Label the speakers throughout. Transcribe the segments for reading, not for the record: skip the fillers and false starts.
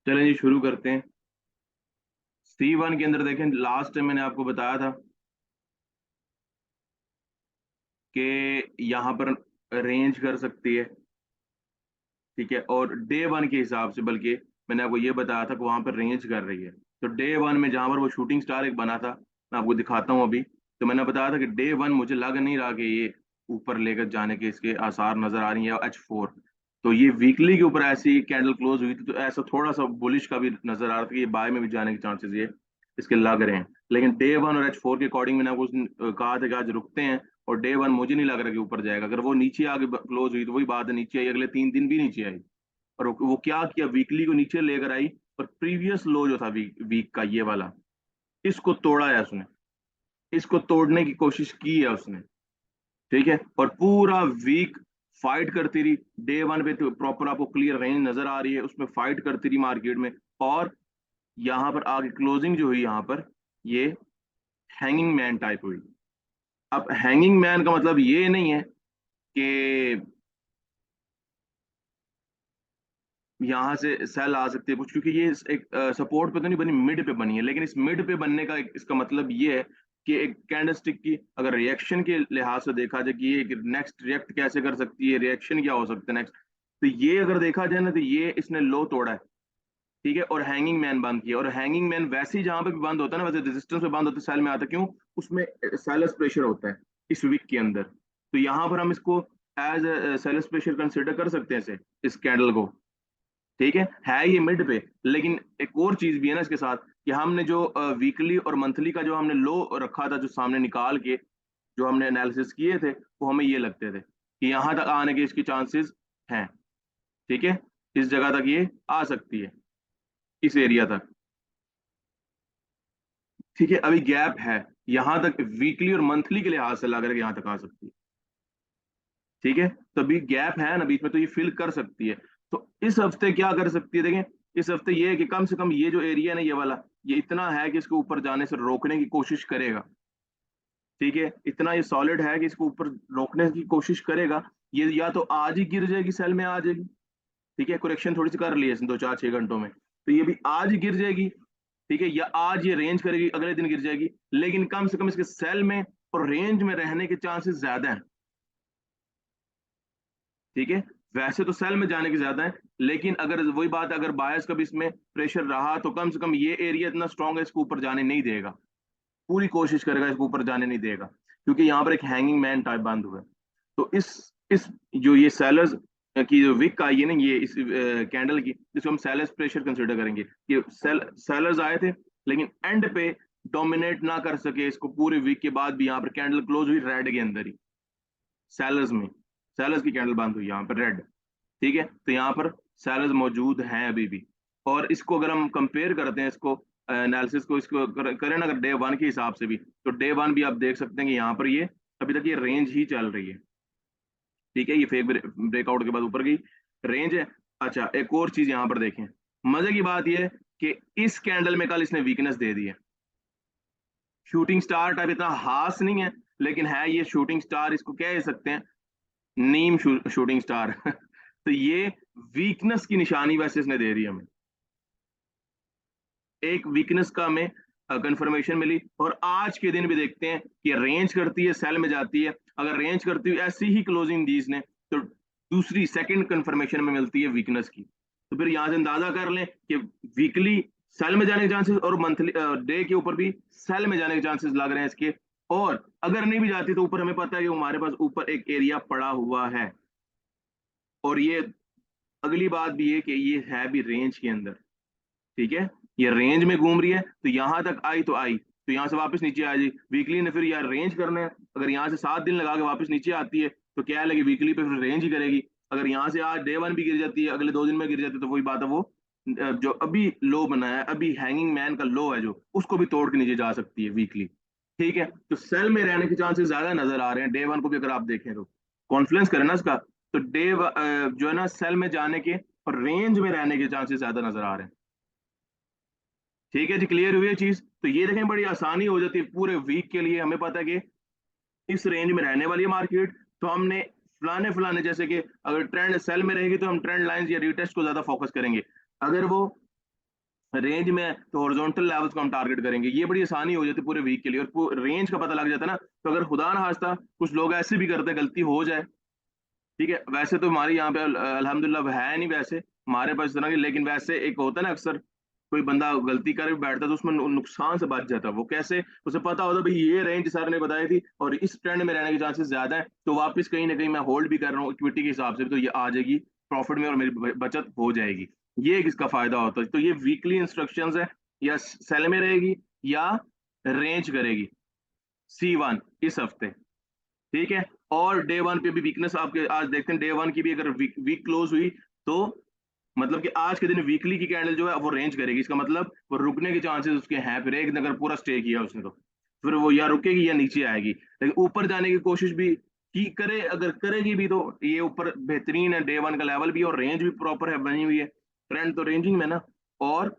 Speaker 1: चलें जी, शुरू करते हैं। C1 के अंदर देखें, लास्ट टाइम मैंने आपको बताया था कि यहाँ पर रेंज कर सकती है। ठीक है, और डे वन के हिसाब से, बल्कि मैंने आपको ये बताया था कि वहां पर रेंज कर रही है। तो डे वन में जहां पर वो शूटिंग स्टार एक बना था, मैं आपको दिखाता हूँ अभी। तो मैंने बताया था कि डे वन मुझे लग नहीं रहा कि ये ऊपर लेकर जाने के इसके आसार नजर आ रही है, H4। तो ये वीकली के ऊपर ऐसी कैंडल क्लोज हुई थी, तो ऐसा थोड़ा सा बुलिश का भी नजर आ रहा था कि ये बाय में भी जाने के चांसेस ये इसके लग रहे हैं। लेकिन डे वन और H4 के अकॉर्डिंग मैंने आपको कहा था कि आज रुकते हैं। और डे वन मुझे नहीं लग रहा कि ऊपर जाएगा। अगर वो नीचे आगे क्लोज हुई तो वही बात है, नीचे आई, अगले 3 दिन भी नीचे आई। और वो क्या किया, वीकली को नीचे लेकर आई। और प्रीवियस लो जो था वीक का, ये वाला, इसको तोड़ा है उसने। इसको तोड़ने की कोशिश की है उसने। ठीक है, और पूरा वीक फाइट करती रही। डे वन पे तो प्रॉपर आपको क्लियर रेंज नजर आ रही है, उसमें फाइट करती रही मार्केट में। और यहाँ पर आगे क्लोजिंग जो हुई यहाँ पर, ये हैंगिंग मैन टाइप हुई। अब हैंगिंग मैन का मतलब ये नहीं है कि यहाँ से सेल आ सकती है कुछ, क्योंकि ये एक सपोर्ट पे तो नहीं बनी, मिड पे बनी है। लेकिन इस मिड पे बनने का इसका मतलब ये है कि एक कैंडलस्टिक की अगर रिएक्शन के लिहाज से देखा जाए कि ये नेक्स्ट रिएक्ट कैसे कर सकती है, रिएक्शन क्या हो सकता है नेक्स्ट, तो ये अगर देखा जाए ना, तो ये इसने लो तोड़ा है। ठीक है, और हैंगिंग मैन बंद किया। और हैंगिंग मैन वैसे ही जहां पे भी बंद होता है ना, वैसे रेजिस्टेंस पे बंद होता है, सेल में आता है। क्यों? उसमें सेलस प्रेशर होता है इस वीक के अंदर। तो यहाँ पर हम इसको एज सेलस प्रेशर कंसिडर कर सकते हैं इसे, इस कैंडल को। ठीक है ये मिड पे। लेकिन एक और चीज भी है ना इसके साथ, कि हमने जो वीकली और मंथली का जो हमने लो रखा था, जो सामने निकाल के जो हमने एनालिसिस किए थे, वो हमें ये लगते थे कि यहाँ तक आने के इसके चांसेस हैं। ठीक है, इस जगह तक ये आ सकती है, इस एरिया तक। ठीक है, अभी गैप है यहाँ तक, वीकली और मंथली के लिहाज से लग रहा है कि यहाँ तक आ सकती है। ठीक है, तो अभी गैप है ना बीच में, तो ये फिल कर सकती है। तो इस हफ्ते क्या कर सकती है, देखें। इस हफ्ते ये है कि कम से कम ये जो एरिया है ना, ये वाला, ये इतना है कि इसको ऊपर जाने से रोकने की कोशिश करेगा। ठीक है, इतना ये सॉलिड है कि इसको ऊपर रोकने की कोशिश करेगा। ये या तो आज ही गिर जाएगी, सेल में आ जाएगी। ठीक है, करेक्शन थोड़ी सी कर ली है इसने 2 4 6 घंटों में, तो ये भी आज ही गिर जाएगी। ठीक है, या आज ये रेंज करेगी, अगले दिन गिर जाएगी। लेकिन कम से कम इसके सेल में और रेंज में रहने के चांसेस ज्यादा हैं। ठीक है, वैसे तो सेल में जाने की ज्यादा है, लेकिन अगर वही बात है, अगर बायस का भी इसमें प्रेशर रहा, तो कम से कम ये एरिया इतना स्ट्रांग है, इसको ऊपर जाने नहीं देगा। पूरी कोशिश करेगा, इसको ऊपर जाने नहीं देगा, क्योंकि यहाँ पर एक हैंगिंग मैन टाइप बंद हुआ है। तो इस जो ये सेलर्स की जो विक आई है ना, ये इस कैंडल की, जिसको हम सेलर्स प्रेशर कंसिडर करेंगे। ये सेलर्स आए थे, लेकिन एंड पे डोमिनेट ना कर सके इसको पूरे वीक के बाद भी। यहाँ पर कैंडल क्लोज हुई रेड के अंदर ही, सेलर्स में। सेलर्स की कैंडल बंद हुई यहाँ पर रेड। ठीक है, तो यहाँ पर सेलर्स मौजूद हैं अभी भी। और इसको अगर हम कंपेयर करते हैं, इसको एनालिसिस को, इसको करें ना अगर डे वन के हिसाब से भी, तो डे वन भी आप देख सकते हैं कि यहाँ पर ये अभी तक ये रेंज ही चल रही है। ठीक है, ये फेक ब्रेकआउट के बाद ऊपर गई, रेंज है। अच्छा, एक और चीज यहाँ पर देखें। मजे की बात यह है कि इस कैंडल में कल इसने वीकनेस दे दी है। शूटिंग स्टार टाइप इतना हास नहीं है, लेकिन है ये शूटिंग स्टार, इसको कह सकते हैं नीम शूटिंग स्टार। तो ये वीकनेस की निशानी वैसे इसने दे दी हमें। एक वीकनेस का हमें कंफर्मेशन मिली। और आज के दिन भी देखते हैं कि रेंज करती है, सेल में जाती है। अगर रेंज करती हुई ऐसी ही क्लोजिंग दी इसने, तो दूसरी सेकंड कंफर्मेशन में मिलती है वीकनेस की। तो फिर यहां से अंदाजा कर लें कि वीकली सेल में जाने के चांसेस, और मंथली डे के ऊपर भी सेल में जाने के चांसेस लग रहे हैं इसके। और अगर नहीं भी जाती, तो ऊपर हमें पता है कि हमारे पास ऊपर एक एरिया पड़ा हुआ है। और ये अगली बात भी है कि ये है भी रेंज के अंदर। ठीक है, ये रेंज में घूम रही है, तो यहां तक आई तो आई, तो यहां से वापस नीचे आ जाए। वीकली ने फिर यार रेंज करना है, अगर यहां से 7 दिन लगा के वापस नीचे आती है, तो क्या लगे वीकली पे फिर रेंज ही करेगी। अगर यहां से आज डे वन भी गिर जाती है, अगले 2 दिन में गिर जाती है, तो वही बात है, वो जो अभी लो बना है, अभी हैंगिंग मैन का लो है जो, उसको भी तोड़ के नीचे जा सकती है वीकली। ठीक है, तो सेल में रहने के चांसेस ज्यादा नजर आ रहे हैं। डे वन को भी अगर आप देखें तो कॉन्फ्लुएंस करें ना इसका, तो जो है ना, सेल में जाने के और रेंज में रहने के चांसेस ज्यादा नजर आ रहे हैं। ठीक है जी, क्लियर हुई है चीज। तो ये देखें, बड़ी आसानी हो जाती है पूरे वीक के लिए। हमें पता है कि इस रेंज में रहने वाली है मार्केट, तो हमने फलाने फलाने, जैसे कि अगर ट्रेंड सेल में रहेगी, तो हम ट्रेंड लाइंस या रिटेस्ट को ज्यादा फोकस करेंगे। अगर वो रेंज में है तो हॉरिजॉन्टल लेवल्स को हम टारगेट करेंगे, ये बड़ी आसानी हो जाती है पूरे वीक के लिए, और रेंज का पता लग जाता है ना। तो अगर खुदा ना खास्ता कुछ लोग ऐसे भी करते हैं, गलती हो जाए, ठीक है, वैसे तो हमारे यहाँ पे अल्हम्दुलिल्लाह है नहीं वैसे हमारे पास इतना की, लेकिन वैसे एक होता है ना अक्सर कोई बंदा गलती कर भी बैठता है तो उसमें नुकसान से बच जाता है। वो कैसे, उसे पता होता है भाई ये रेंज सर ने बताई थी और इस ट्रेंड में रहने के चांसेस ज्यादा है, तो वापस कहीं ना कहीं मैं होल्ड भी कर रहा हूँ इक्विटी के हिसाब से, तो ये आ जाएगी प्रॉफिट में और मेरी बचत हो जाएगी। ये इसका फायदा होता है। तो ये वीकली इंस्ट्रक्शंस है, या सेल में रहेगी या रेंज करेगी C1 इस हफ्ते, ठीक है। और डे वन पे भी वीकनेस आपके आज देखते हैं, डे वन की भी अगर वीक क्लोज हुई तो मतलब कि आज के दिन वीकली की कैंडल जो है वो रेंज करेगी, इसका मतलब वो रुकने के चांसेस उसके हैं। फिर एक दिन अगर पूरा स्टे किया उसने तो फिर वो या रुकेगी या नीचे आएगी, लेकिन ऊपर जाने की कोशिश भी की करे, अगर करेगी भी तो ये ऊपर बेहतरीन है, डे वन का लेवल भी और रेंज भी प्रॉपर है बनी हुई है, ट्रेंड तो रेंजिंग में ना। और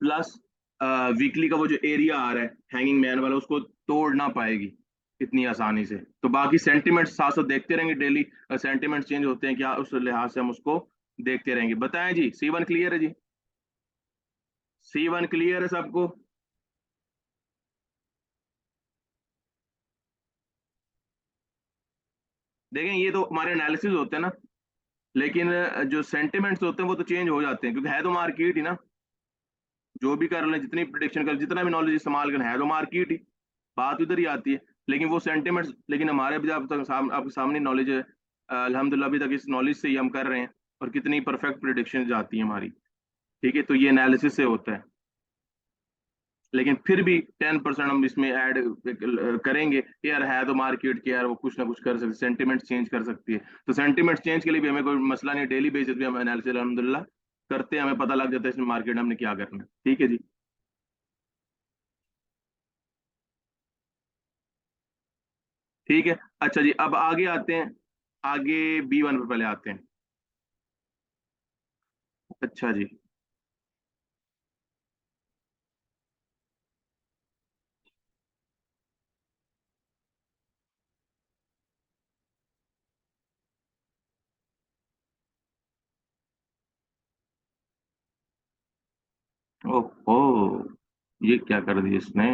Speaker 1: प्लस वीकली का वो जो एरिया आ रहा है हैंगिंग मैन वाला, उसको तोड़ ना पाएगी इतनी आसानी से। तो बाकी सेंटिमेंट साथ साथ देखते रहेंगे डेली, सेंटिमेंट चेंज होते हैं क्या उस लिहाज से हम उसको देखते रहेंगे। बताएं जी, C1 क्लियर है जी? C1 क्लियर है सबको? देखें ये तो हमारे एनालिसिस होते हैं ना, लेकिन जो सेंटिमेंट्स होते हैं वो तो चेंज हो जाते हैं, क्योंकि है तो मार्केट ही ना। जो भी कर लें, जितनी प्रिडिक्शन कर, जितना भी नॉलेज इस्तेमाल करें, है तो मार्केट ही, बात उधर ही आती है। लेकिन वो सेंटिमेंट्स, लेकिन हमारे भी अब तक आपके सामने नॉलेज है, अल्हम्दुलिल्लाह अभी तक इस नॉलेज से ही हम कर रहे हैं, और कितनी परफेक्ट प्रिडिक्शन जाती है हमारी, ठीक है। तो ये एनालिसिस से होता है, लेकिन फिर भी 10% हम इसमें ऐड करेंगे कि यार है तो मार्केट के, यार वो कुछ ना कुछ कर सकती, सेंटिमेंट चेंज कर सकती है। तो सेंटिमेंट चेंज के लिए भी हमें कोई मसला नहीं, डेली बेसिस पे हम एनालिसिस अल्हम्दुलिल्लाह करते हैं, हमें पता लग जाता है इसमें मार्केट हमने क्या करना है, ठीक है जी। ठीक है, अच्छा जी, अब आगे आते हैं, आगे B1 पे पहले आते हैं। अच्छा जी। ओहो, ये क्या कर दिया इसने?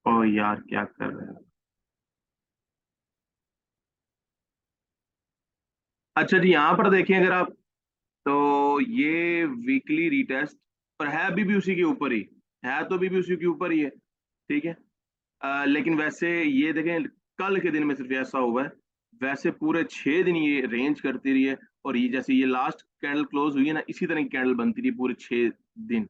Speaker 1: ओ यार, क्या कर रहे हैं? अच्छा जी, यहाँ पर देखें अगर आप, तो ये वीकली रीटेस्ट, और है अभी भी उसी के ऊपर ही, है तो अभी भी उसी के ऊपर ही है, ठीक है। लेकिन वैसे ये देखें, कल के दिन में सिर्फ ऐसा हुआ है, वैसे पूरे 6 दिन ये रेंज करती रही है। और ये जैसे ये लास्ट कैंडल क्लोज हुई है ना, इसी तरह की कैंडल बनती रही पूरे 6 दिन।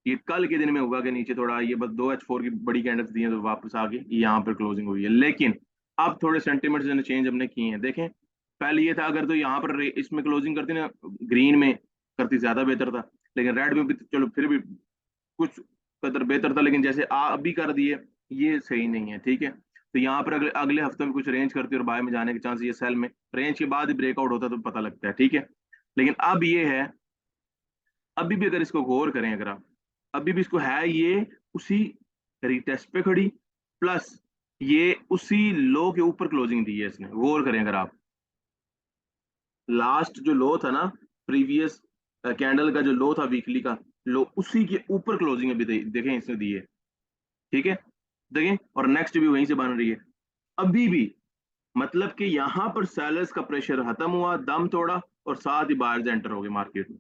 Speaker 1: ये कल के दिन में हुआ कि नीचे थोड़ा ये बस दो H4 की बड़ी कैंडल्स दी हैं तो वापस आके यहाँ पर क्लोजिंग हुई है। लेकिन अब थोड़े सेंटीमेंट्स ने चेंज हमने किए हैं, देखें। पहले ये था अगर तो यहाँ पर इसमें क्लोजिंग करती ना, ग्रीन में करती ज्यादा बेहतर था, लेकिन रेड में भी तो चलो फिर भी कुछ कदर बेहतर था, लेकिन जैसे अभी कर दिए, ये सही नहीं है, ठीक है। तो यहाँ पर अगले अगले हफ्ते में कुछ रेंज करती है और बाय में जाने के चांस, ये सेल में रेंज के बाद ही ब्रेकआउट होता है तो पता लगता है, ठीक है। लेकिन अब ये है, अभी भी अगर इसको गौर करें अगर आप, अभी भी इसको है ये उसी रिटेस्ट पे खड़ी, प्लस ये उसी लो के ऊपर क्लोजिंग दी है इसने, गौर करें अगर आप। लास्ट जो लो था ना, प्रीवियस कैंडल का जो लो था वीकली का लो, उसी के ऊपर क्लोजिंग अभी देखें इसने दी है, ठीक है। देखें, और नेक्स्ट भी वहीं से बन रही है अभी भी। मतलब कि यहाँ पर सेलर्स का प्रेशर खत्म हुआ, दम तोड़ा, और साथ ही बायर्स एंटर हो गए मार्केट में,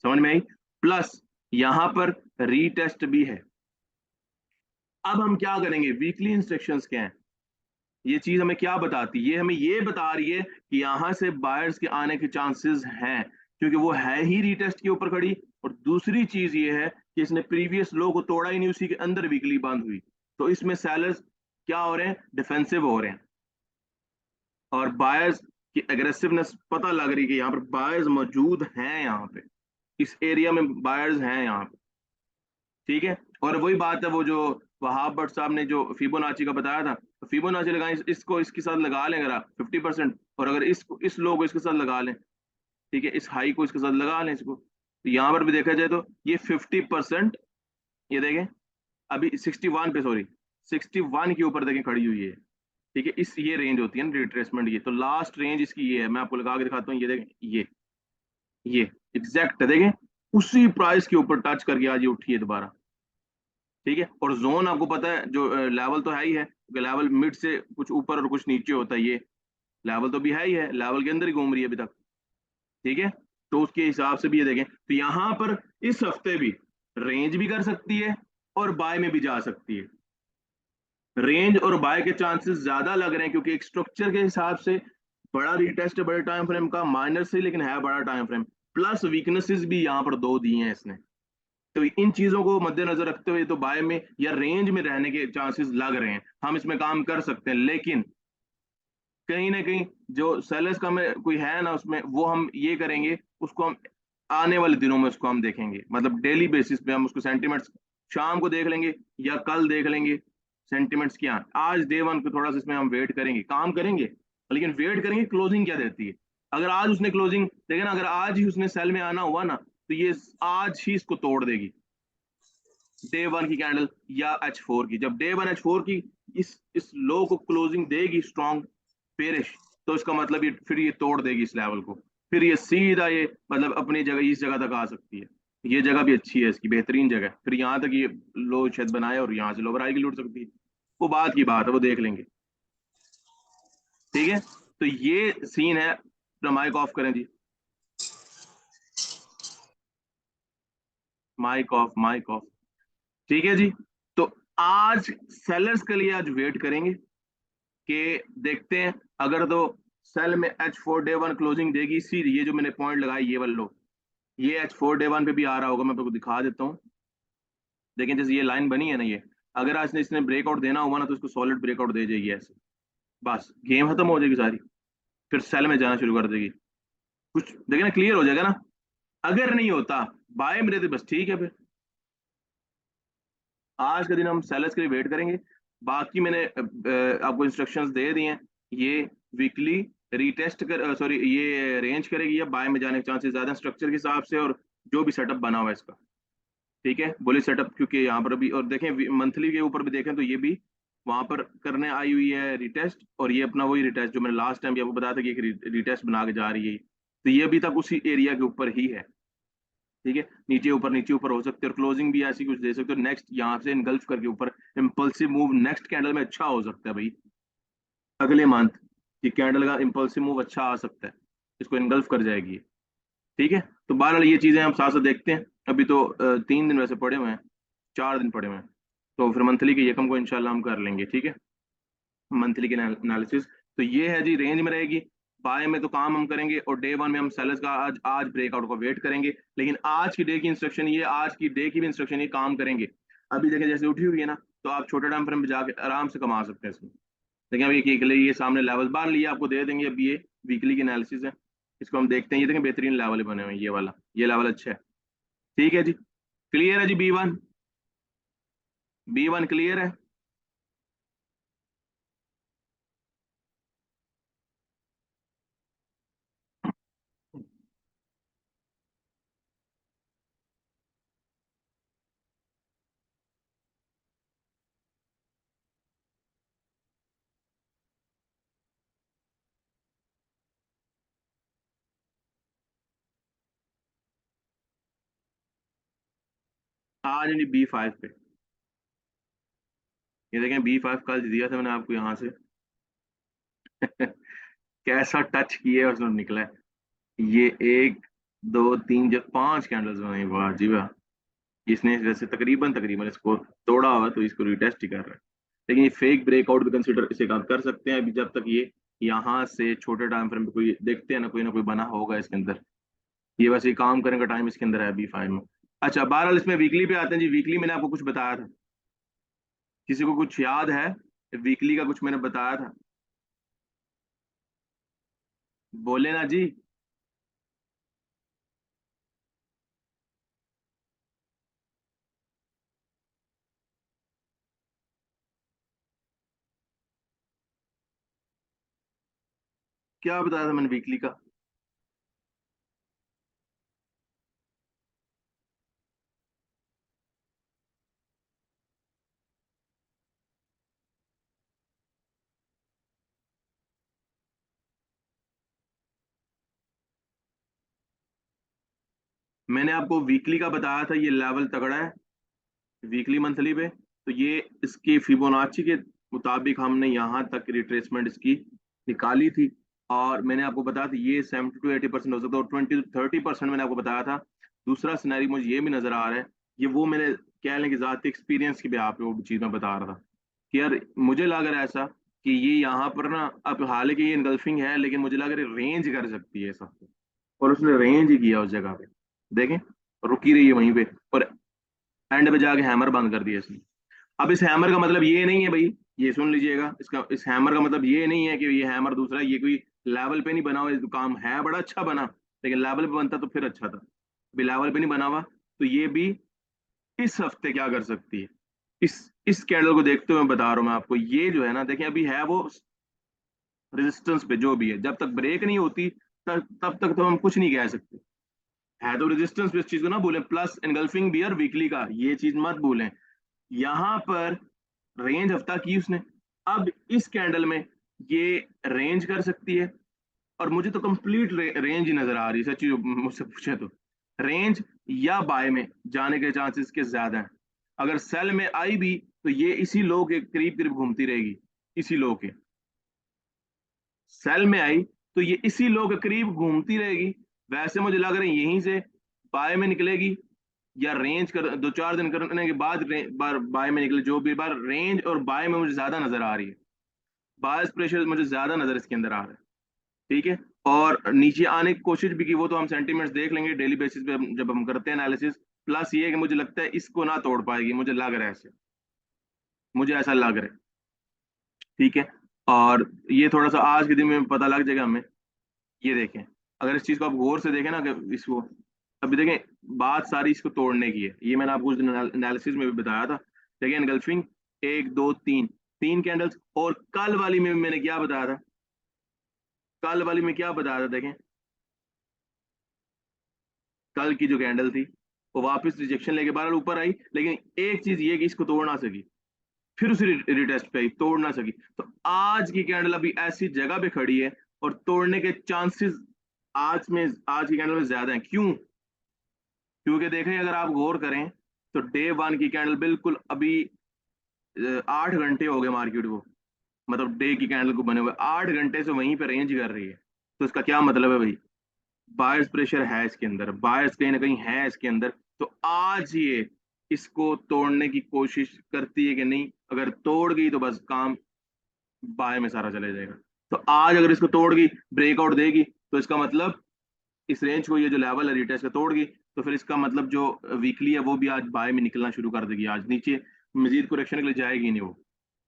Speaker 1: समझ में आई? प्लस यहाँ पर रीटेस्ट भी है। अब हम क्या करेंगे, वीकली इंस्ट्रक्शंस क्या हैं, ये चीज हमें क्या बताती है? ये हमें ये बता रही है कि यहाँ से बायर्स के आने के चांसेस हैं, क्योंकि वो है ही रीटेस्ट के ऊपर खड़ी। और दूसरी चीज ये है कि इसने प्रीवियस लो को तोड़ा ही नहीं, उसी के अंदर वीकली बंद हुई, तो इसमें सेलर्स क्या हो रहे हैं, डिफेंसिव हो रहे हैं। और बायर्स की एग्रेसिवनेस पता लग रही है कि यहाँ पर बायर्स मौजूद हैं, यहाँ पे इस एरिया में बायर्स हैं यहाँ पे, ठीक है। और वही बात है वो जो वहाब भट्ट साहब ने जो फिबोनाची का बताया था, तो फिबोनाची लगाएं, इसको इसके साथ लगा लें अगर आप 50%, और अगर इस लो को इसके साथ लगा लें, ठीक है, इस हाई को इसके साथ लगा लें इसको, तो यहाँ पर भी देखा जाए तो ये 50%, ये देखें अभी 61 पे, सॉरी 61 के ऊपर देखें खड़ी हुई है, ठीक है, इस ये रेंज होती है ना रिट्रेसमेंट, ये तो लास्ट रेंज इसकी ये है, मैं आपको लगा के दिखाता हूँ, ये देखें, ये एग्जैक्ट है, देखें उसी प्राइस के ऊपर टच करके आज ये उठी है दोबारा। ठीक है, और जोन आपको पता है जो लेवल तो है ही है, लेवल मिड से कुछ ऊपर और कुछ नीचे होता है, ये लेवल तो भी है ही है, लेवल के अंदर ही घूम रही है अभी तक। ठीक है, तो उसके हिसाब से भी ये देखें, तो यहाँ पर इस हफ्ते भी रेंज भी कर सकती है और बाय में भी जा सकती है। रेंज और बाय के चांसेस ज्यादा लग रहे हैं क्योंकि एक स्ट्रक्चर के हिसाब से बड़ा रीटेस्ट है बड़े टाइम फ्रेम का, माइनर से लेकिन है बड़ा टाइम फ्रेम, प्लस वीकनेसेस भी यहाँ पर दो दी हैं इसने। तो इन चीजों को मद्देनजर रखते हुए तो बाय में या रेंज में रहने के चांसेस लग रहे हैं, हम इसमें काम कर सकते हैं, लेकिन कहीं ना कहीं जो सेलर्स का में कोई है ना उसमें, वो हम ये करेंगे, उसको हम आने वाले दिनों में उसको हम देखेंगे, मतलब डेली बेसिस पे हम उसको सेंटिमेंट्स शाम को देख लेंगे या कल देख लेंगे सेंटिमेंट्स क्या हैं। आज डे वन को थोड़ा सा इसमें हम वेट करेंगे, काम करेंगे, लेकिन वेट करेंगे क्लोजिंग क्या देती है। अगर आज उसने क्लोजिंग देखे ना, अगर आज ही उसने सेल में आना हुआ ना, तो ये आज ही इसको तोड़ देगी, डे वन की कैंडल या H4 की। जब डे वन H4 की इस लो को क्लोजिंग देगी स्ट्रॉन्ग पेरिश, तो इसका मतलब ये फिर ये तोड़ देगी इस लेवल को, फिर ये सीधा ये मतलब अपनी जगह इस जगह तक आ सकती है। ये जगह भी अच्छी है इसकी, बेहतरीन जगह, फिर यहाँ तक ये लो शायद बनाए और यहाँ से लोवर आई की लूट सकती है, वो बात की बात है, वो देख लेंगे। ठीक है, तो ये सीन है। तो माइक ऑफ करें जी, माइक ऑफ, माइक ऑफ। ठीक है जी, तो आज सेलर्स के लिए आज वेट करेंगे कि देखते हैं, अगर तो सेल में H4 डे वन क्लोजिंग देगी, सीधी ये जो मैंने पॉइंट लगाई ये वाला लो, ये H4 डे वन पे भी आ रहा होगा, मैं आपको दिखा देता हूँ। लेकिन जैसे ये लाइन बनी है ना, ये अगर आज ने इसने ब्रेकआउट देना हुआ ना, तो इसको सॉलिड ब्रेकआउट दे जाएगी ऐसे, बस गेम खत्म हो जाएगी सारी, फिर सेल में जाना शुरू कर देगी, कुछ देखिए ना क्लियर हो जाएगा ना। अगर नहीं होता बाय में रहते बस ठीक है, फिर आज का दिन हम सेलर्स के लिए वेट करेंगे। बाकी मैंने आपको इंस्ट्रक्शंस दे दिए हैं, ये वीकली रीटेस्ट कर, सॉरी ये रेंज करेगी या बाय में जाने के चांसेस ज्यादा स्ट्रक्चर के हिसाब से, और जो भी सेटअप बना हुआ है इसका। ठीक है, बोली सेटअप, क्योंकि यहाँ पर भी और देखें मंथली के ऊपर भी देखें तो ये भी वहां पर करने आई हुई है रिटेस्ट, और ये अपना वही रिटेस्ट जो मैंने लास्ट टाइम भी आपको बताया था कि एक रिटेस्ट बना के जा रही है, तो ये अभी तक उसी एरिया के ऊपर ही है। ठीक है, नीचे ऊपर हो सकते हैं, और क्लोजिंग भी ऐसी कुछ दे सकते हो, नेक्स्ट यहाँ से इनगल्फ करके ऊपर इम्पल्सिव मूव नेक्स्ट कैंडल में अच्छा हो सकता है भाई, अगले मंथ की कैंडल का इम्पल्सिव मूव अच्छा आ सकता है, इसको इनगल्फ कर जाएगी। ठीक है, तो बहरहाल ये चीजें हम साथ साथ देखते हैं। अभी तो 3 दिन वैसे पड़े हुए हैं, 4 दिन पड़े हुए हैं, तो फिर मंथली के यकम को इंशाल्लाह हम कर लेंगे। ठीक है, मंथली के एनालिसिस, तो ये है जी, रेंज में रहेगी, बाय में तो काम हम करेंगे, और डे वन में हम सेलर्स का आज ब्रेकआउट को वेट करेंगे। लेकिन आज की डे की इंस्ट्रक्शन ये, आज की डे की भी इंस्ट्रक्शन ये, काम करेंगे। अभी देखें जैसे उठी हुई है ना, तो आप छोटे टाइम फ्रेम में जाके आराम से कमा सकते हैं इसमें। देखिए अभी ये सामने लेवल बार लिए आपको दे देंगे, अभी ये वीकली की एनालिसिस है, इसको हम देखते हैं। ये देखें बेहतरीन लेवल बने हुए हैं, ये वाला, ये लेवल अच्छा है। ठीक है जी, क्लियर है जी, बी वन क्लियर है। आज नहीं, B5 पे, ये देखें B5 कल दिया था मैंने आपको यहाँ से कैसा टच किया है उसने, निकला है ये, एक दो तीन जब 5 कैंडल्स बनाई, वाह जी वाह। इसने वैसे तकरीबन तकरीबन इसको तोड़ा हुआ, तो इसको रिटेस्ट ही कर रहा है, लेकिन ये फेक ब्रेकआउट भी कंसिडर इसे काम कर सकते हैं अभी, जब तक ये यहाँ से छोटे टाइम फ्रेम पे कोई देखते हैं ना कोई बना होगा इसके अंदर, ये वैसे ही काम करने का टाइम इसके अंदर है B5 में। अच्छा, बहरहाल इसमें वीकली पे आते हैं जी, वीकली मैंने आपको कुछ बताया था, किसी को कुछ याद है वीकली का, कुछ मैंने बताया था, बोले ना जी। क्या बताया था मैंने वीकली का? मैंने आपको वीकली का बताया था, ये लेवल तगड़ा है वीकली मंथली पे। तो ये इसकी फिबोनाची के मुताबिक हमने यहाँ तक रिट्रेसमेंट इसकी निकाली थी, और मैंने आपको बताया था ये 70 to 80% हो सकता है, और 20 to 30% मैंने आपको बताया था। दूसरा सिनेरियो मुझे ये भी नजर आ रहा है, ये वो मैंने कह लें कि जाती एक्सपीरियंस की भी आप वो चीज मैं बता रहा था कि यार मुझे लग रहा है ऐसा कि ये यहाँ पर ना, अब हालांकि ये इनगल्फिंग है लेकिन मुझे लग रहा है रेंज कर सकती है सब, और उसने रेंज ही किया उस जगह पे। देखें, रुकी रही है वहीं पे, और एंड पे जाके हैमर बंद कर दिया इसने। अब इस हैमर का मतलब ये नहीं है भाई, ये सुन लीजिएगा, इसका इस हैमर का मतलब ये नहीं है कि ये हैमर दूसरा, ये कोई लेवल पे नहीं बना हुआ, ये काम है बड़ा अच्छा बना, लेकिन लेवल पे बनता तो फिर अच्छा था। अभी लेवल पे नहीं बना हुआ, तो ये भी इस हफ्ते क्या कर सकती है, इस कैंडल को देखते हुए मैं बता रहा हूँ मैं आपको, ये जो है ना, देखिए अभी है वो रेजिस्टेंस पे जो भी है, जब तक ब्रेक नहीं होती तब तक तो हम कुछ नहीं कह सकते। है तो रेजिस्टेंस पे, इस चीज को ना भूलें, प्लस एनगल्फिंग बियर वीकली का, ये चीज मत भूलें। यहां पर रेंज हफ्ता की उसने, अब इस कैंडल में ये रेंज कर सकती है, और मुझे तो कंप्लीट रेंज ही नजर आ रही है सच्ची, मुझसे पूछे तो रेंज या बाय में जाने के चांसेस के ज्यादा हैं। अगर सेल में आई भी तो ये इसी लो के करीब करीब घूमती रहेगी, इसी लो के, सेल में आई तो ये इसी लो के करीब घूमती रहेगी। वैसे मुझे लग रहा है यहीं से बाय में निकलेगी, या रेंज कर 2-4 दिन करने के बाद बार बाय में निकले, जो भी बार रेंज और बाय में मुझे ज्यादा नजर आ रही है, बायस प्रेशर मुझे ज्यादा नजर इसके अंदर आ रहा है। ठीक है, और नीचे आने की कोशिश भी की, वो तो हम सेंटीमेंट्स देख लेंगे डेली बेसिस पे जब हम करते हैं एनालिसिस। प्लस ये है कि मुझे लगता है इसको ना तोड़ पाएगी, मुझे लग रहा है ऐसे, मुझे ऐसा लग रहा है। ठीक है, और ये थोड़ा सा आज के दिन में पता लग जाएगा हमें। ये देखें, अगर इस चीज को आप गौर से देखें ना, कि इसको अभी देखें, बात सारी इसको तोड़ने की है, ये मैंने आपको उस दिन एनालिसिस में भी बताया था। देखिए एनगल्फिंग, एक दो तीन, तीन कैंडल्स, और कल वाली में मैंने क्या बताया था, कल वाली में क्या बताया था देखें, कल की जो कैंडल थी वो वापस रिजेक्शन लेके बाहर ऊपर आई, लेकिन एक चीज ये कि इसको तोड़ ना सकी, फिर उसी रिटेस्ट पे आई, तोड़ ना सकी। तो आज की कैंडल अभी ऐसी जगह पे खड़ी है, और तोड़ने के चांसेस आज की कैंडल में ज्यादा है। क्यों? क्योंकि देखें, अगर आप गौर करें तो डे वन की कैंडल बिल्कुल अभी 8 घंटे हो गए मार्केट को, मतलब डे की कैंडल को बने हुए 8 घंटे से वहीं पे रेंज कर रही है। तो इसका क्या मतलब है भाई, बायर्स प्रेशर है इसके अंदर, बायर्स कहीं ना कहीं है इसके अंदर। तो आज ये इसको तोड़ने की कोशिश करती है कि नहीं, अगर तोड़ गई तो बस काम बाय में सारा चले जाएगा। तो आज अगर इसको तोड़ गई, ब्रेकआउट देगी, तो इसका मतलब इस रेंज को, ये जो लेवल है रिटेस्ट का, तोड़ गई, तो फिर इसका मतलब जो वीकली है वो भी आज बाय में निकलना शुरू कर देगी, आज नीचे मजीद करेक्शन के लिए जाएगी नहीं वो,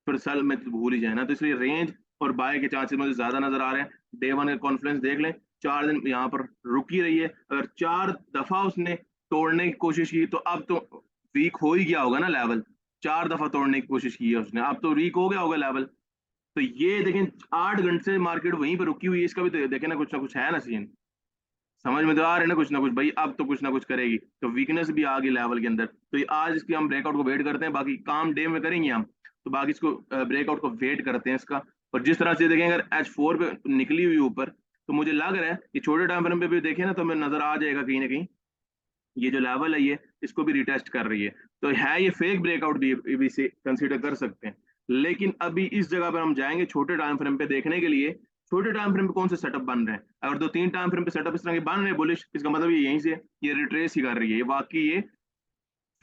Speaker 1: फिर सेल में तो भूल ही जाए ना। तो इसलिए रेंज और बाय के चांसेस मुझे ज्यादा नजर आ रहे हैं। डे वन का कॉन्फ्रेंस देख लें, 4 दिन यहाँ पर रुकी रही है, अगर 4 दफा उसने तोड़ने की कोशिश की, तो अब तो वीक हो ही गया होगा ना लेवल। 4 दफा तोड़ने की कोशिश की है उसने, अब तो वीक हो गया होगा लेवल। तो ये देखें, 8 घंटे से मार्केट वहीं पर रुकी हुई है, इसका भी तो देखें ना कुछ है ना सीन, समझ में तो आ रहा है ना कुछ भाई, अब तो कुछ ना कुछ करेगी, तो वीकनेस भी आ गई लेवल के अंदर। तो ये आज इसकी हम ब्रेकआउट को वेट करते हैं, बाकी काम डे में करेंगे हम, तो बाकी इसको ब्रेकआउट को वेट करते हैं इसका। और जिस तरह से देखें, अगर H4 पे निकली हुई ऊपर, तो मुझे लग रहा है कि छोटे टाइम फ्रेम पे भी देखें ना, तो हमें नजर आ जाएगा कहीं ना कहीं ये जो लेवल है ये इसको भी रिटेस्ट कर रही है। तो है ये फेक ब्रेकआउट भी से कंसीडर कर सकते हैं। लेकिन अभी इस जगह पर हम जाएंगे छोटे टाइम फ्रेम पे देखने के लिए, छोटे टाइम फ्रेम पे कौन से सेटअप बन रहे हैं। अगर 2-3 टाइम फ्रेम पे सेटअप इस तरह के बन रहे हैं बुलिश, इसका मतलब ये यहीं से ये रिट्रेस ही कर रही है, ये वाकई ये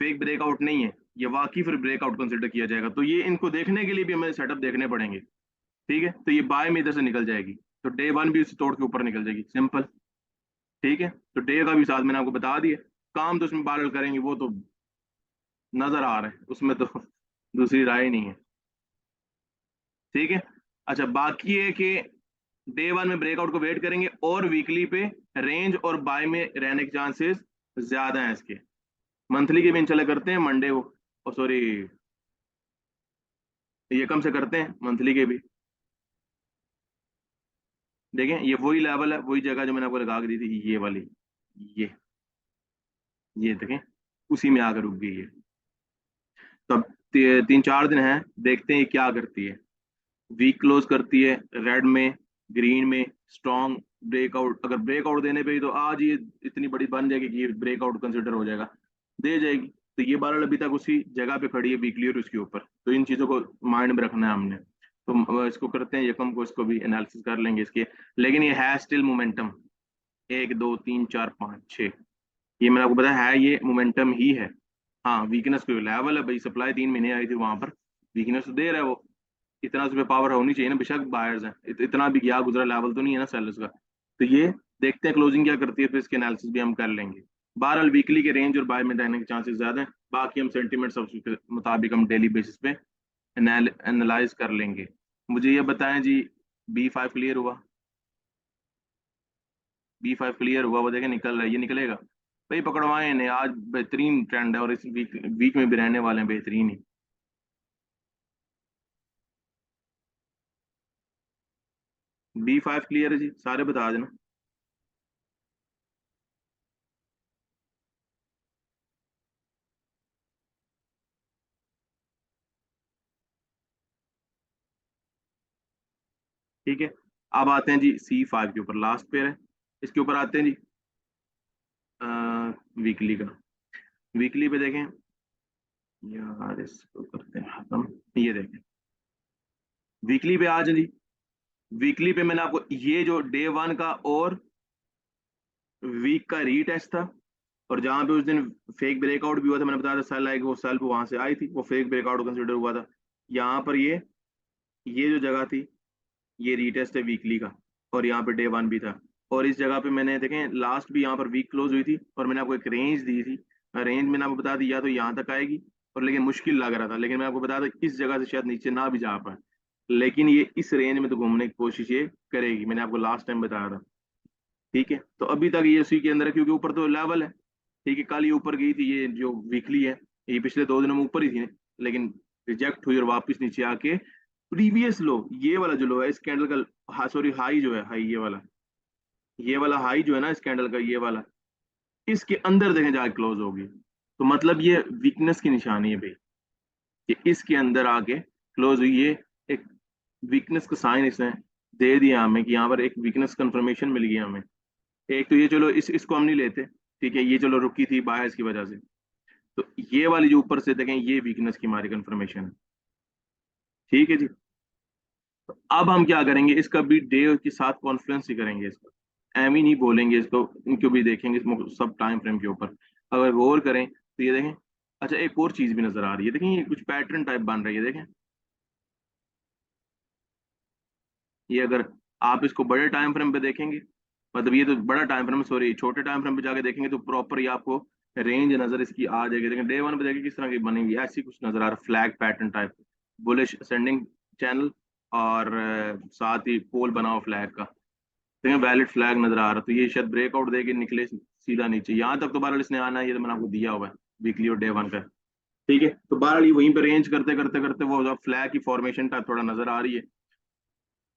Speaker 1: फेक ब्रेकआउट नहीं है, ये वाकई फिर ब्रेकआउट कंसिडर किया जाएगा। तो ये इनको देखने के लिए भी हमें सेटअप देखने पड़ेंगे। ठीक है, तो ये बाय में इधर से निकल जाएगी, तो डे वन भी उसे तोड़ के ऊपर निकल जाएगी, सिंपल। ठीक है, तो डे का भी साथ मैंने आपको बता दिया, काम तो उसमें बारल करेंगे वो तो नजर आ रहा है, उसमें तो दूसरी राय नहीं है। ठीक है, अच्छा बाकी है कि डे वन में ब्रेकआउट को वेट करेंगे, और वीकली पे रेंज और बाय में रहने के चांसेस ज्यादा हैं इसके। मंथली के भी इंशाल्लाह करते हैं मंडे को, और सॉरी ये कम से करते हैं मंथली के भी। देखें, ये वही लेवल है, वही जगह जो मैंने आपको लगा के दी थी, ये वाली, ये ये देखें, उसी में आकर रुक गई है। तब 3-4 दिन है, देखते हैं ये क्या करती है। वीक क्लोज करती है रेड में, ग्रीन में स्ट्रॉन्ग ब्रेकआउट, अगर ब्रेकआउट देने पे ही तो आज ये इतनी बड़ी बन जाएगी कि ये ब्रेकआउट कंसिडर हो जाएगा, दे जाएगी। तो ये बारह अभी तक उसी जगह पे खड़ी है वीकली और उसके ऊपर, तो इन चीजों को माइंड में रखना है हमने। तो इसको करते हैं यकम को, इसको भी एनालिसिस कर लेंगे इसके। लेकिन ये है स्टिल मोमेंटम, एक दो तीन चार पाँच छः, ये मैंने आपको बताया है, ये मोमेंटम ही है। हाँ वीकनेस पे लेवल है भाई, सप्लाई 3 महीने आई थी वहां पर, वीकनेस तो दे रहा है वो, इतना उस पर पावर होनी चाहिए ना, बेशक बायर्स हैं, इतना भी गया गुजरा लेवल तो नहीं है ना सेलर्स का। तो ये देखते हैं क्लोजिंग क्या करती है, फिर इसके एनालिसिस भी हम कर लेंगे। बहरहाल वीकली के रेंज और बाय में रहने के चांसेस ज्यादा हैं, बाकी हम सेंटीमेंट्स के मुताबिक हम डेली बेसिस पे एनालाइज कर लेंगे। मुझे ये बताएं जी, B5 क्लियर हुआ? B5 क्लियर हुआ, वो देखें निकल रहा है, ये निकलेगा भाई, पकड़वाएं इन्हें, आज बेहतरीन ट्रेंड है और इस वीक वीक में भी रहने वाले हैं बेहतरीन ही। B5 क्लियर है जी, सारे बता देना। ठीक है, अब आते हैं जी C5 के ऊपर, लास्ट पेयर है, इसके ऊपर आते हैं जी वीकली का। वीकली पे देखें यार, इसको करते हैं खत्म, ये देखें वीकली पे आज जी, वीकली पे मैंने आपको ये जो डे 1 का और वीक का रीटेस्ट था, और जहां पे उस दिन फेक ब्रेकआउट भी हुआ था, मैंने बताया था सेल आएगी, वो सेल वहां से आई थी, वो फेक ब्रेकआउट कंसिडर हुआ था। यहाँ पर ये जो जगह थी, ये रीटेस्ट है वीकली का, और यहाँ पे डे 1 भी था। और इस जगह पे मैंने देखें लास्ट भी यहाँ पर वीक क्लोज हुई थी, और मैंने आपको एक रेंज दी थी, रेंज मैंने आपको बता दी या तो यहाँ तक आएगी, और लेकिन मुश्किल लग रहा था, लेकिन मैं आपको बता था इस जगह से शायद नीचे ना भी जा पाए, लेकिन ये इस रेंज में तो घूमने की कोशिश ये करेगी, मैंने आपको लास्ट टाइम बताया था। ठीक है, तो अभी तक ये उसी के अंदर है, क्योंकि ऊपर तो लेवल है। ठीक है, कल ये ऊपर गई थी, ये जो वीकली है, ये पिछले 2 दिनों में ऊपर ही थी, लेकिन रिजेक्ट हुई और वापस नीचे आके प्रीवियस लो, ये वाला जो लो है इस कैंडल का, हाँ सॉरी हाई जो है, हाई ये वाला हाई जो है ना इस कैंडल का, ये वाला, इसके अंदर देखें जाके क्लोज होगी, तो मतलब ये वीकनेस की निशानी है भाई, कि इसके अंदर आके क्लोज हुई, ये एक वीकनेस का साइन इसने दे दिया हमें, कि यहाँ पर एक वीकनेस कंफर्मेशन मिल गई हमें। एक तो ये चलो इसको हम नहीं लेते, ठीक है, ये चलो रुकी थी बायस की वजह से, तो ये वाली जो ऊपर से देखें, ये वीकनेस की हमारी कंफर्मेशन है। ठीक है जी, तो अब हम क्या करेंगे, इसका भी डे के साथ कॉन्फ्रेंस ही करेंगे, इसका एम ही नहीं बोलेंगे इसको, इनको भी देखेंगे सब टाइम फ्रेम के ऊपर। अगर गौर करें तो ये देखें, अच्छा एक और चीज भी नजर आ रही है, देखें ये कुछ पैटर्न टाइप बन रही है, देखें ये, अगर आप इसको बड़े टाइम फ्रेम पे देखेंगे, मतलब ये तो बड़ा टाइम फ्रेम, सॉरी छोटे टाइम फ्रेम पे जाके देखेंगे तो प्रॉपर ये आपको रेंज नजर इसकी आ जाएगी। देखें डे 1 पे देखिए किस तरह की बनेगी, ऐसी कुछ नजर आ रहा है, flag pattern type, bullish ascending channel, और साथ ही पोल बना हुआ फ्लैग का, देखिए वैलिड फ्लैग नजर आ रहा है, तो ये शायद ब्रेकआउट देके निकले सीधा नीचे, यहाँ तक तो बहरहाल इसने आना है, ये तो मैंने आपको दिया हुआ है वीकली और डे 1 का। ठीक है, तो बहरहाल ये वहीं पे रेंज करते करते करते वो फ्लैग की फॉर्मेशन टाइप थोड़ा नजर आ रही है।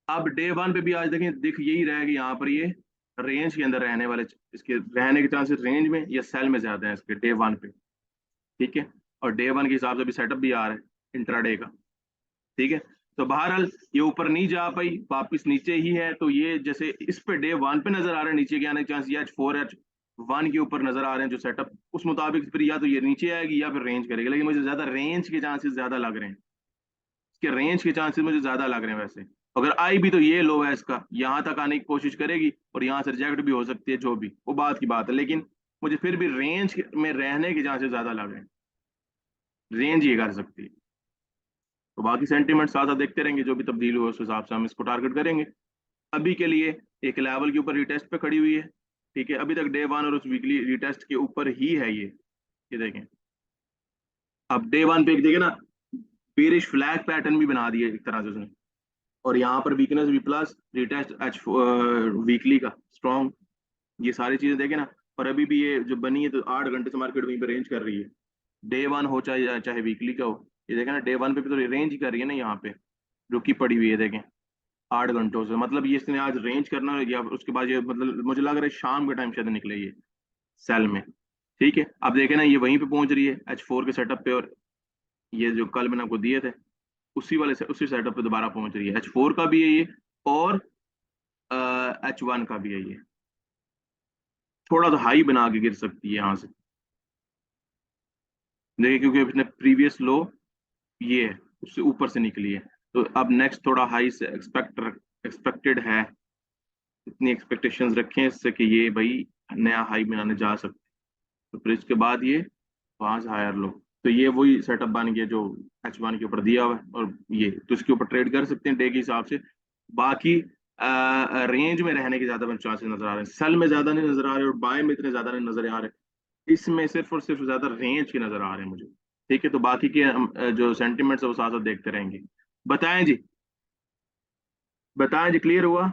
Speaker 1: अब डे 1 पे भी आज देखें, दिख यही रहा है कि यहाँ पर ये रेंज के अंदर रहने वाले, इसके रहने के चांसेस रेंज में या सेल में ज्यादा है इसके डे 1 पे। ठीक है, और डे 1 के हिसाब से भी सेटअप भी आ रहा है इंट्राडे का। ठीक है, तो बहरहाल ये ऊपर नहीं जा पाई, वापिस नीचे ही है, तो ये जैसे इस पे डे 1 पे नजर आ रहे हैं नीचे के आने के चांस, या H4 H1 के ऊपर नजर आ रहे हैं जो सेटअप, उस मुताबिक फिर या तो ये नीचे आएगी या फिर रेंज करेगी, लेकिन मुझे ज्यादा रेंज के चांसेस ज्यादा लग रहे हैं, इसके रेंज के चांसेस मुझे ज्यादा लग रहे हैं वैसे। अगर आई भी तो ये लो है इसका, यहाँ तक आने की कोशिश करेगी और यहाँ से रिजेक्ट भी हो सकती है, जो भी वो बात की बात है, लेकिन मुझे फिर भी रेंज में रहने के चांसेस ज्यादा लग रहे हैं, रेंज ये कर सकती है। तो बाकी सेंटीमेंट साथ साथ देखते रहेंगे, जो भी तब्दील हुआ उस हिसाब से हम इसको टारगेट करेंगे। अभी के लिए एक लेवल के ऊपर रिटेस्ट पे खड़ी हुई है। ठीक है, अभी तक डे 1 और उस वीकली रिटेस्ट के ऊपर ही है ये देखें, अब डे 1 पे एक देखें ना, बेरिश फ्लैग पैटर्न भी बना दिया एक तरह से उसने, और यहाँ पर वीकनेस भी प्लस रिटेस्ट एच वीकली का स्ट्रॉन्ग, ये सारी चीजें देखें ना। और अभी भी ये जो बनी है तो 8 घंटे से मार्केट वहीं पे रेंज कर रही है, डे 1 हो चाहे चाहे वीकली का हो, ये देखें ना डे 1 पे भी तो रेंज ही कर रही है ना, यहाँ पे रुकी पड़ी हुई है देखें 8 घंटों से, मतलब ये इसने आज रेंज करना है, या उसके बाद ये मतलब मुझे लग रहा है शाम के टाइम शायद निकले ये सेल में। ठीक है, अब देखें ना ये वहीं पे पहुंच रही है H4 के सेटअप पे, और ये जो कल मैंने आपको दिए थे उसी सेटअप पे दोबारा पहुंच रही है, H4 का भी है ये, और H1 का भी है ये, थोड़ा सा हाई बना के गिर सकती है यहाँ से, देखिए क्योंकि अपने प्रीवियस लो ये है, उससे ऊपर से निकली है। तो अब नेक्स्ट थोड़ा हाई से एक्सपेक्टेड है, इतनी एक्सपेक्टेशंस रखें इससे कि ये भाई नया हाई बनाने जा सकते। तो फिर इसके बाद ये वहां से हायर लो, तो ये वही सेटअप बन गया जो H1 के ऊपर दिया हुआ है, और ये तो इसके ऊपर ट्रेड कर सकते हैं डे के हिसाब से। बाकी रेंज में रहने के ज्यादा चांसेस नजर आ रहे हैं, सेल में ज्यादा नहीं नजर आ रहे और बाय में इतने ज्यादा नहीं नजर आ रहे, इसमें सिर्फ और सिर्फ ज्यादा रेंज के नजर आ रहे हैं मुझे। ठीक है, तो बाकी के हम जो सेंटिमेंट्स है वो साथ साथ देखते रहेंगे। बताएं जी, बताएं जी, क्लियर हुआ?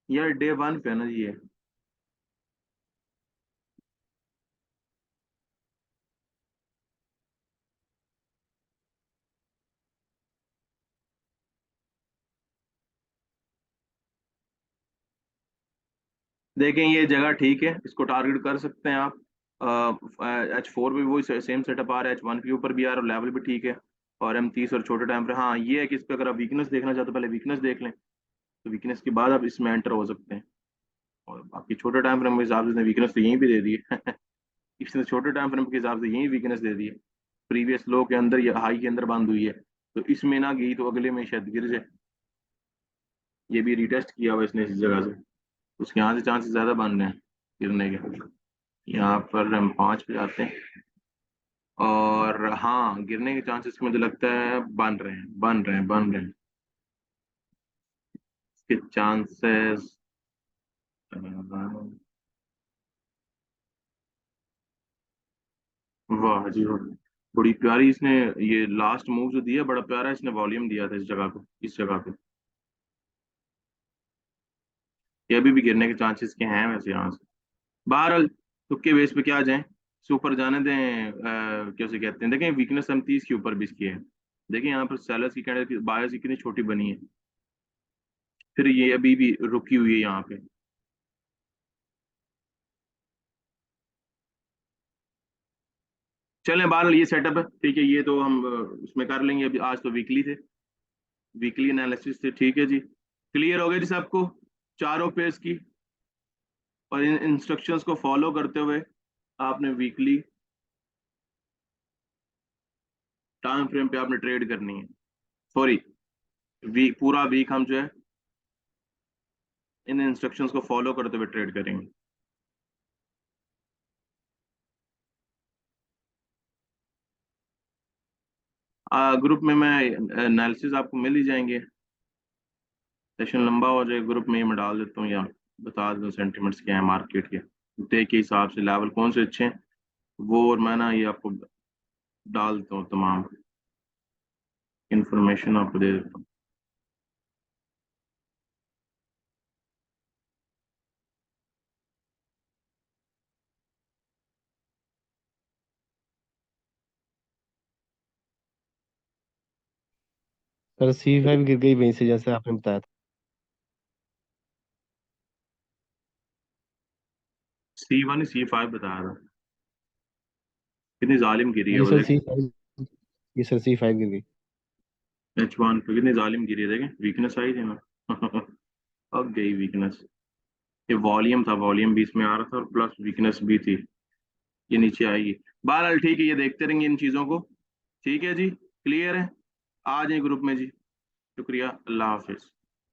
Speaker 1: यार डे वन पे है ना जी ये। देखें ये जगह ठीक है, इसको टारगेट कर सकते हैं आप। H4 पे भी वही सेम सेटअप आ रहा है, H1 के ऊपर भी आ रहा है, लेवल भी ठीक है। और M30 और छोटे टाइम पे, हाँ ये है कि इस पे अगर आप वीकनेस देखना चाहते हो पहले वीकनेस देख लें, तो वीकनेस के बाद आप इसमें एंटर हो सकते हैं। और बाकी छोटे टाइम फ्रेम के हिसाब से वीकनेस तो यहीं भी दे दी है इसने छोटे टाइम फ्रेम के हिसाब से यही वीकनेस दे दी है, प्रीवियस लो के अंदर या हाई के अंदर बंद हुई है, तो इसमें ना गई तो अगले में शायद गिर जाए। ये भी रिटेस्ट किया हुआ इसने इस जगह से, उसके यहाँ से चांसेस ज्यादा बन रहे हैं गिरने के। यहाँ पर हम 5 पे जाते हैं, और हाँ गिरने के चांसेस मुझे लगता है बन रहे हैं, बन रहे हैं इसके चांसेस। वाह जी वाह, बड़ी प्यारी इसने, ये लास्ट मूव जो दिया बड़ा प्यारा इसने वॉल्यूम दिया था इस जगह को, इस जगह पे। ये अभी भी गिरने के चांसेस के हैं वैसे यहाँ से। बहरहाल तुक्के बेस पे क्या जाएं, इससे ऊपर जाने दें। कैसे कहते हैं, देखें वीकनेस हम 30 के ऊपर भी इसकी है। देखें यहाँ पर सेलर्स की कैंडल बायर्स की कितनी छोटी बनी है, फिर ये अभी भी रुकी हुई है यहाँ पे। चलें बहरहाल ये सेटअप है, ठीक है, ये तो हम उसमें कर लेंगे। अभी आज तो वीकली थे, वीकली एनालिसिस थे, ठीक है जी। क्लियर हो गया जी सबको चारों पेज की? और इन इंस्ट्रक्शंस को फॉलो करते हुए आपने वीकली टाइम फ्रेम पे आपने ट्रेड करनी है। सॉरी, वीक, पूरा वीक हम जो है इन इंस्ट्रक्शंस को फॉलो करते हुए ट्रेड करेंगे। ग्रुप में मैं एनालिसिस आपको मिल ही जाएंगे, सेशन लंबा हो जाए ग्रुप में ही मैं डाल देता हूँ, या बता देता हूँ सेंटिमेंट्स क्या है मार्केट के, डे के हिसाब से लेवल कौन से अच्छे हैं वो, और मैं ना ये आपको डाल देता हूँ, तमाम इंफॉर्मेशन आपको दे देता हूँ।
Speaker 2: सर C5 गिर गई वहीं से जैसे आपने बताया था।
Speaker 1: C1 C5 बताया था, कितनी जालिम गिरी है
Speaker 2: ये
Speaker 1: वो
Speaker 2: सर
Speaker 1: देखें।
Speaker 2: C5, ये सर C5 गिर गई।
Speaker 1: H1 पे कितनी जालिम गिरी है देखें, वीकनेस आई थी ना अब गई वीकनेस। ये वॉल्यूम था, वॉल्यूम भी इसमें आ रहा था और प्लस वीकनेस भी थी, ये नीचे आएगी। बहरहाल ठीक है, ये देखते रहेंगे इन चीज़ों को। ठीक है जी, क्लियर है, आ जाए ग्रुप में जी। शुक्रिया, अल्लाह हाफिज।